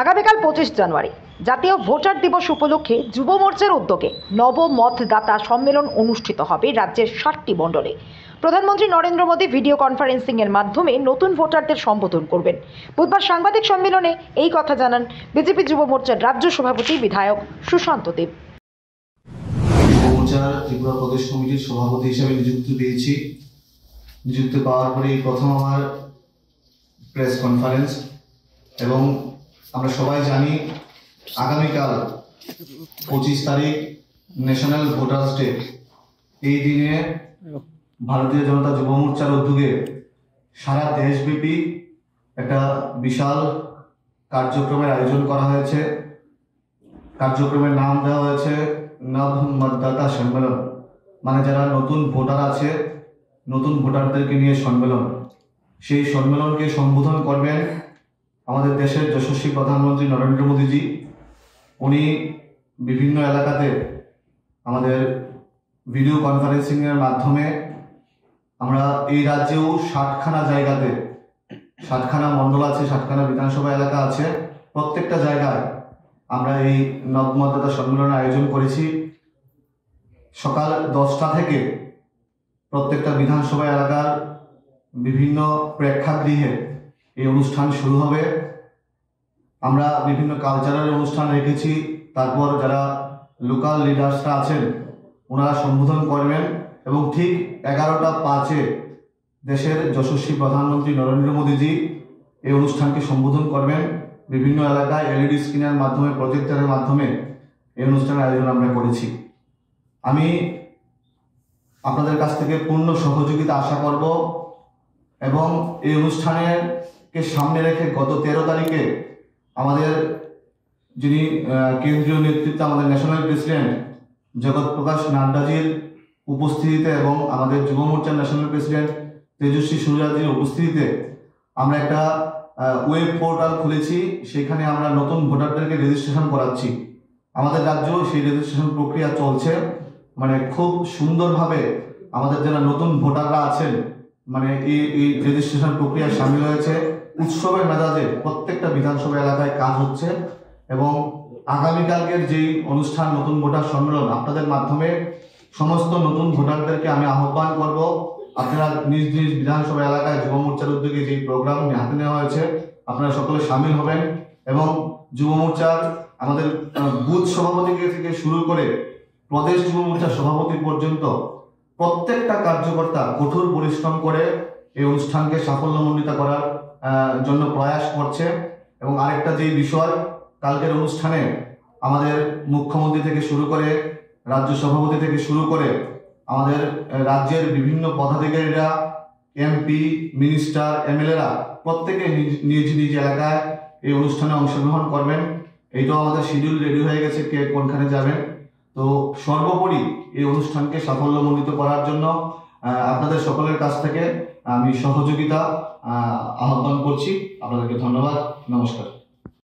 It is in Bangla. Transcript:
আগামীকাল 25 জানুয়ারি জাতীয় ভোটার দিবস উপলক্ষে যুব মোর্চার উদ্যোগে নব মতদাতা সম্মেলন অনুষ্ঠিত হবে রাজ্যের 7টি মণ্ডলে। প্রধানমন্ত্রী নরেন্দ্র মোদী ভিডিও কনফারেন্সিং এর মাধ্যমে নতুন ভোটারদের সম্বোধন করবেন। বুধবার সাংবাদিক সম্মেলনে এই কথা জানান বিজেপি যুব মোর্চার রাজ্য সভাপতি বিধায়ক সুশান্ত দেব। ত্রিপুরা প্রদেশ কমিটির সভাপতি হিসেবে নিযুক্তি পাওয়ার পরে প্রথম আমার প্রেস কনফারেন্স, এবং আমরা সবাই জানি আগামীকাল 25 তারিখ ন্যাশনাল ভোটার্স ডে। এই দিনে ভারতীয় জনতা যুব মোর্চার উদ্যোগে সারা দেশব্যাপী একটা বিশাল কার্যক্রমের আয়োজন করা হয়েছে। কার্যক্রমের নাম দেওয়া হয়েছে নব মতদাতা সম্মেলন, মানে যারা নতুন ভোটার আছে, নতুন ভোটারদেরকে নিয়ে সম্মেলন। সেই সম্মেলনকে সম্বোধন করবেন আমাদের দেশের যশস্বী প্রধানমন্ত্রী নরেন্দ্র মোদীজি। উনি বিভিন্ন এলাকাতে আমাদের ভিডিও কনফারেন্সিংয়ের মাধ্যমে আমরা এই রাজ্যেও 60খানা জায়গাতে, 60খানা মণ্ডল আছে, 60খানা বিধানসভা এলাকা আছে, প্রত্যেকটা জায়গায় আমরা এই নবমতদাতা সম্মেলনের আয়োজন করেছি। সকাল 10টা থেকে প্রত্যেকটা বিধানসভা এলাকার বিভিন্ন প্রেক্ষাগৃহে এই অনুষ্ঠান শুরু হবে। আমরা বিভিন্ন কালচারাল অনুষ্ঠান রেখেছি। তারপর যারা লোকাল লিডার্সরা আছেন ওনারা সম্বোধন করবেন, এবং ঠিক 11টা 5-এ দেশের যশস্বী প্রধানমন্ত্রী নরেন্দ্র মোদীজি এই অনুষ্ঠানকে সম্বোধন করবেন। বিভিন্ন এলাকায় এলইডি স্ক্রিনের মাধ্যমে, প্রজেক্টরের মাধ্যমে এই অনুষ্ঠানের আয়োজন আমরা করেছি। আমি আপনাদের কাছ থেকে পূর্ণ সহযোগিতা আশা করব, এবং এই অনুষ্ঠানকে সামনে রেখে গত 13 তারিখে আমাদের যিনি কেন্দ্রীয় নেতৃত্ব, আমাদের ন্যাশনাল প্রেসিডেন্ট জগৎ প্রকাশ নাড্ডাজির উপস্থিতিতে এবং আমাদের যুব মোর্চার ন্যাশনাল প্রেসিডেন্ট তেজস্বী সূর্যাজির উপস্থিতিতে আমরা একটা ওয়েব পোর্টাল খুলেছি। সেখানে আমরা নতুন ভোটারদেরকে রেজিস্ট্রেশন করাচ্ছি। আমাদের রাজ্য সেই রেজিস্ট্রেশন প্রক্রিয়া চলছে, মানে খুব সুন্দরভাবে আমাদের যারা নতুন ভোটাররা আছেন মানে এই রেজিস্ট্রেশন প্রক্রিয়ায় সামিল হয়েছে। উৎসবের মেজাজে প্রত্যেকটা বিধানসভা এলাকায় কাজ হচ্ছে, এবং আগামীকালকের যেই অনুষ্ঠান নতুন ভোটার সম্মেলন, আপনাদের মাধ্যমে সমস্ত নতুন ভোটারদেরকে আমি আহ্বান করব, আপনারা নিজ নিজ বিধানসভা এলাকায় যুব মোর্চার উদ্যোগে যে প্রোগ্রাম হাতে নেওয়া হয়েছে আপনারা সকলে সামিল হবেন। এবং যুব মোর্চার আমাদের বুথ সভাপতি থেকে শুরু করে প্রদেশ যুব মোর্চার সভাপতি পর্যন্ত প্রত্যেকটা কার্যকর্তা কঠোর পরিশ্রম করে এই অনুষ্ঠানকে সাফল্যমণ্ডিত করার জন্য প্রয়াস করছে। এবং আরেকটা যে বিষয়, কালকের অনুষ্ঠানে আমাদের মুখ্যমন্ত্রী থেকে শুরু করে, রাজ্য সভাপতি থেকে শুরু করে আমাদের রাজ্যের বিভিন্ন পদাধিকারীরা, এমপি, মিনিস্টার, এমএলএরা প্রত্যেকে নিজ নিজ এলাকায় এই অনুষ্ঠানে অংশগ্রহণ করবেন। এইটাও আমাদের শিডিউল রেডি হয়ে গেছে, কে কোনখানে যাবেন। তো সর্বোপরি এই অনুষ্ঠানকে সাফল্যমণ্ডিত করার জন্য আপনাদের সকলের কাছ থেকে আমি সহযোগিতা আহ্বান করছি। আপনাদেরকে ধন্যবাদ, নমস্কার।